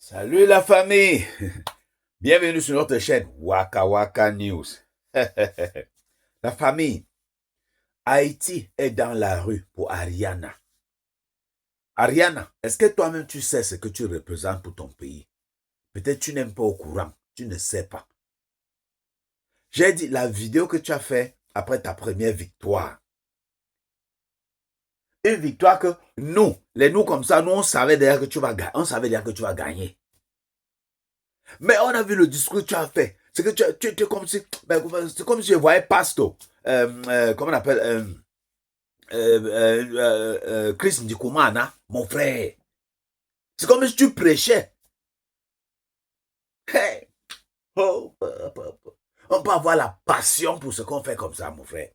Salut la famille! Bienvenue sur notre chaîne Waka Waka News. La famille, Haïti est dans la rue pour Ariana. Ariana, est-ce que toi-même tu sais ce que tu représentes pour ton pays? Peut-être tu n'es pas au courant, tu ne sais pas. J'ai dit la vidéo que tu as fait après ta première victoire. Une victoire que nous, les nous comme ça, nous on savait déjà que tu vas gagner. On savait déjà que tu vas gagner. Mais on a vu le discours que tu as fait. C'est que tu es comme si, c'est comme si je voyais Pasto, comment on appelle, Chris Ndikumana, mon frère. C'est comme si tu prêchais. Hey, on peut avoir la passion pour ce qu'on fait comme ça, mon frère.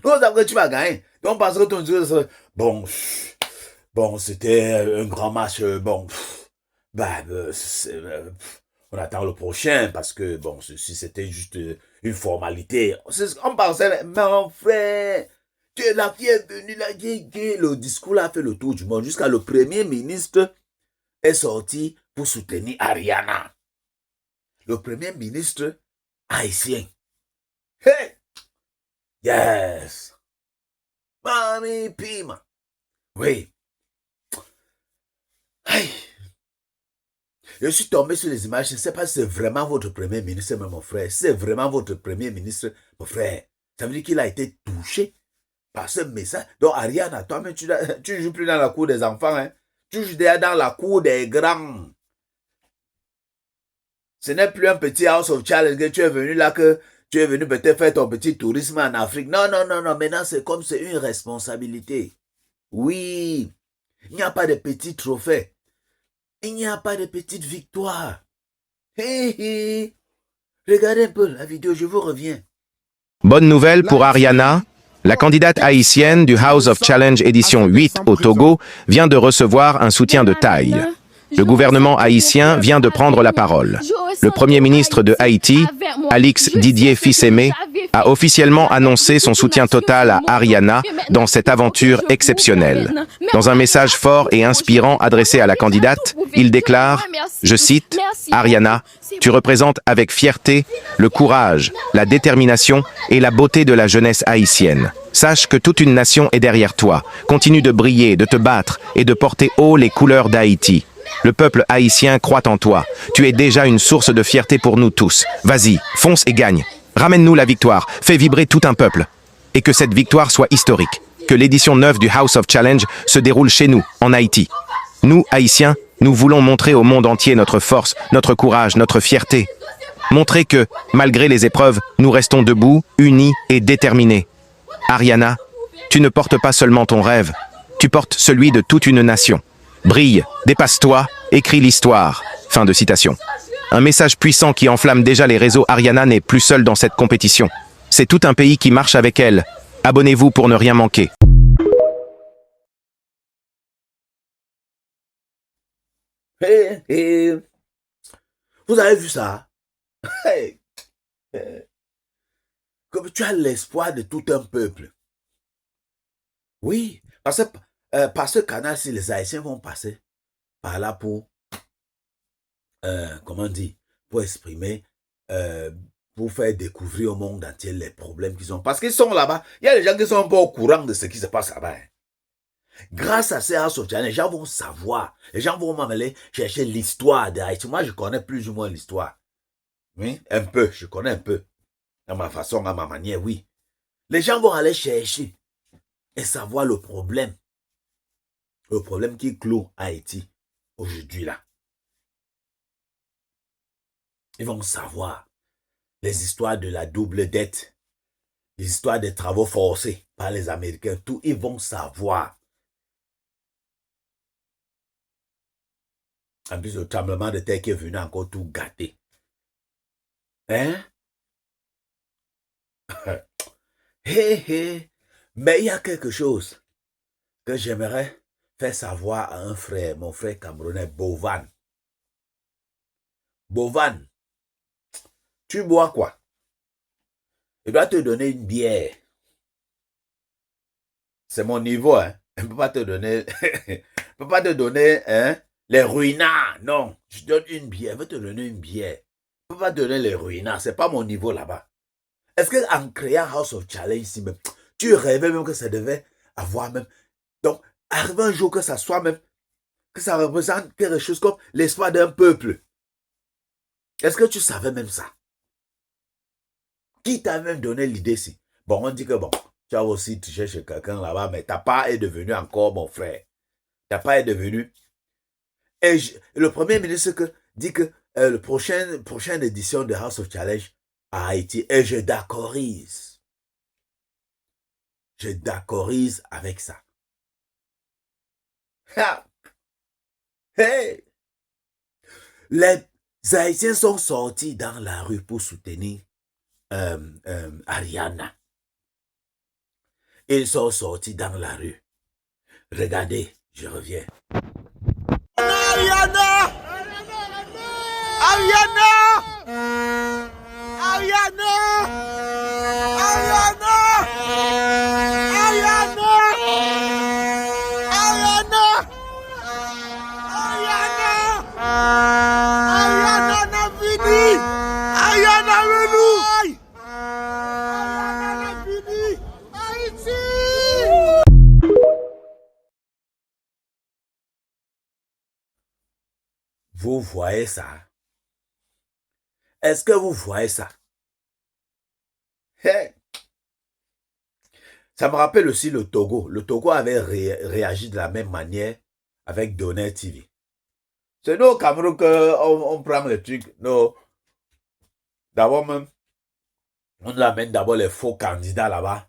Nous, on savait que tu vas gagner. Donc, parce que ton Dieu, bon, c'était un grand match, on attend le prochain parce que, bon, ceci, c'était juste une formalité. On pensait, mais mon frère, la fille est venue là, le discours a fait le tour du monde jusqu'à le premier ministre est sorti pour soutenir Ariana. Le premier ministre haïtien. Hey! Yes! Mami Pima. Oui. Hey! Je suis tombé sur les images, je ne sais pas si c'est vraiment votre premier ministre, mais mon frère. Si c'est vraiment votre premier ministre, mon frère, ça veut dire qu'il a été touché par ce message. Donc, Ariana, toi-même, tu ne joues plus dans la cour des enfants, hein. Tu joues déjà dans la cour des grands. Ce n'est plus un petit house of challenge que tu es venu là, que tu es venu peut-être faire ton petit tourisme en Afrique. Non, non, non, non. Maintenant, c'est comme c'est une responsabilité. Oui, il n'y a pas de petits trophées. Il n'y a pas de petites victoires. Hé, hé. Regardez un peu la vidéo, je vous reviens. Bonne nouvelle pour Ariana. La candidate haïtienne du House of Challenge édition 8 au Togo vient de recevoir un soutien de taille. Le gouvernement haïtien vient de prendre la parole. Le premier ministre de Haïti, Alix Didier Fils-Aimé, a officiellement annoncé son soutien total à Ariana dans cette aventure exceptionnelle. Dans un message fort et inspirant adressé à la candidate, il déclare, je cite, « Ariana, tu représentes avec fierté le courage, la détermination et la beauté de la jeunesse haïtienne. Sache que toute une nation est derrière toi. Continue de briller, de te battre et de porter haut les couleurs d'Haïti. Le peuple haïtien croit en toi. Tu es déjà une source de fierté pour nous tous. Vas-y, fonce et gagne. Ramène-nous la victoire. Fais vibrer tout un peuple. Et que cette victoire soit historique. Que l'édition 9 du House of Challenge se déroule chez nous, en Haïti. Nous, Haïtiens, nous voulons montrer au monde entier notre force, notre courage, notre fierté. Montrer que, malgré les épreuves, nous restons debout, unis et déterminés. Ariana, tu ne portes pas seulement ton rêve, tu portes celui de toute une nation. Brille, dépasse-toi, écris l'histoire. Fin de citation. Un message puissant qui enflamme déjà les réseaux. Ariana n'est plus seule dans cette compétition. C'est tout un pays qui marche avec elle. Abonnez-vous pour ne rien manquer. Hey, hey. Vous avez vu ça? Hey. Hey. Comme tu as l'espoir de tout un peuple. Oui, parce que par ce canal, si les Haïtiens vont passer par là pour, comment dire, pour exprimer, euh, pour faire découvrir au monde entier les problèmes qu'ils ont. Parce qu'ils sont là-bas, il y a des gens qui sont pas au courant de ce qui se passe là-bas. Grâce à ces House of Challenge, les gens vont savoir, les gens vont m'amener chercher l'histoire d'Haïti. Moi, je connais plus ou moins l'histoire. Oui, un peu, je connais un peu. À ma façon, à ma manière, oui. Les gens vont aller chercher et savoir le problème qui clôt Haïti aujourd'hui là. Ils vont savoir les histoires de la double dette, les histoires des travaux forcés par les Américains, tout, ils vont savoir. En plus, le tremblement de terre qui est venu encore tout gâter. Hein? Hé, hé. Mais il y a quelque chose que j'aimerais faire savoir à un frère, mon frère camerounais, Bovan. Bovan, tu bois quoi? Il doit te donner une bière. C'est mon niveau, hein. Il ne peut pas te donner, il peut pas te donner, hein, Les ruinards, non. Je donne une bière, je vais te donner une bière. Je ne peux pas donner les ruinards, ce n'est pas mon niveau là-bas. Est-ce qu'en créant House of Challenge, si même, tu rêvais même que ça devait avoir même... Donc, arrive un jour que ça soit même, que ça représente quelque chose comme l'espoir d'un peuple. Est-ce que tu savais même ça? Qui t'a même donné l'idée si? Bon, on dit que bon, tu as aussi triché chez quelqu'un là-bas, mais ta part est devenu encore mon frère. Ta part est devenu... Et le premier ministre dit que la prochaine édition de House of Challenge a Haïti, et je d'accordise. Je d'accordise avec ça. Ha! Hey! Les Haïtiens sont sortis dans la rue pour soutenir Ariana. Ils sont sortis dans la rue. Regardez, je reviens. Ariana! Ariana! Ariana! Ariana! Ariana! Ariana! Ariana! Ariana n'a fini! Ariana Renou! Ariana n'a fini! Haïti! Vous voyez ça? Est-ce que vous voyez ça? Hey! Ça me rappelle aussi le Togo. Le Togo avait réagi de la même manière avec Donner TV. C'est nous au Cameroun qu'on prend les trucs. Non. D'abord même, on amène d'abord les faux candidats là-bas.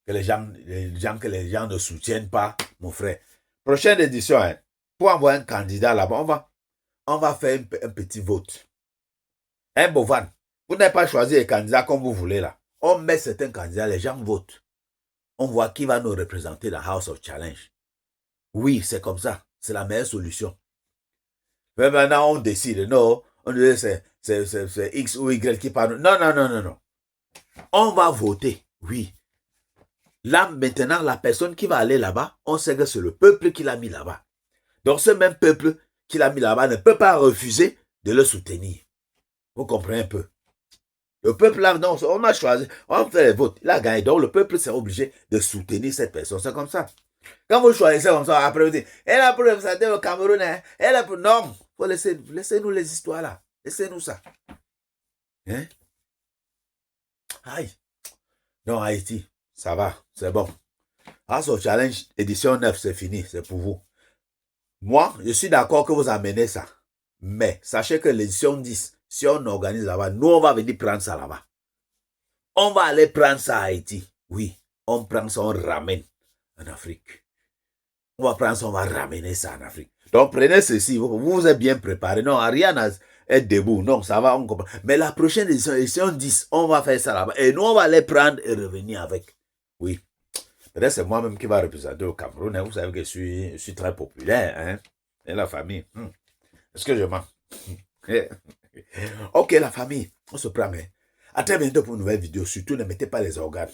Que les gens ne soutiennent pas, mon frère. Prochaine édition, hein, pour envoyer un candidat là-bas, on va faire un petit vote. Hein, Bovan? Vous n'avez pas choisi les candidats comme vous voulez là. On met certains candidats, les gens votent. On voit qui va nous représenter dans House of Challenge. Oui, c'est comme ça. C'est la meilleure solution. Mais maintenant, on décide. Non, on dit c'est X ou Y qui parle. Non, non, non, non, non. On va voter. Oui. Là, maintenant, la personne qui va aller là-bas, on sait que c'est le peuple qui l'a mis là-bas. Donc, ce même peuple qui l'a mis là-bas ne peut pas refuser de le soutenir. Vous comprenez un peu? Le peuple là, non, on a choisi, on fait les votes, il a gagné. Donc, le peuple c'est obligé de soutenir cette personne. C'est comme ça. Quand vous choisissez comme ça, après vous dites, elle a pour représenter le Cameroun, hein? Elle a pour... Non, faut laissez-nous les histoires là. Laissez-nous ça. Hein? Aïe. Non, Haïti, ça va, c'est bon. House of Challenge, édition 9, c'est fini, c'est pour vous. Moi, je suis d'accord que vous amenez ça. Mais sachez que l'édition 10, si on organise là-bas, nous, on va venir prendre ça là-bas. On va aller prendre ça à Haïti. Oui, on prend ça, on ramène en Afrique. On va prendre ça, on va ramener ça en Afrique. Donc, prenez ceci, vous êtes bien préparés. Non, Ariana est debout. Non, ça va, on comprend. Mais la prochaine édition 10, on va faire ça là-bas. Et nous, on va les prendre et revenir avec. Oui. Peut-être c'est moi-même qui va représenter au Cameroun. Hein. Vous savez que je suis très populaire. Hein? Et la famille. Est-ce que je mens? Ok, la famille. On se prend. À très bientôt pour une nouvelle vidéo. Surtout, ne mettez pas les organes.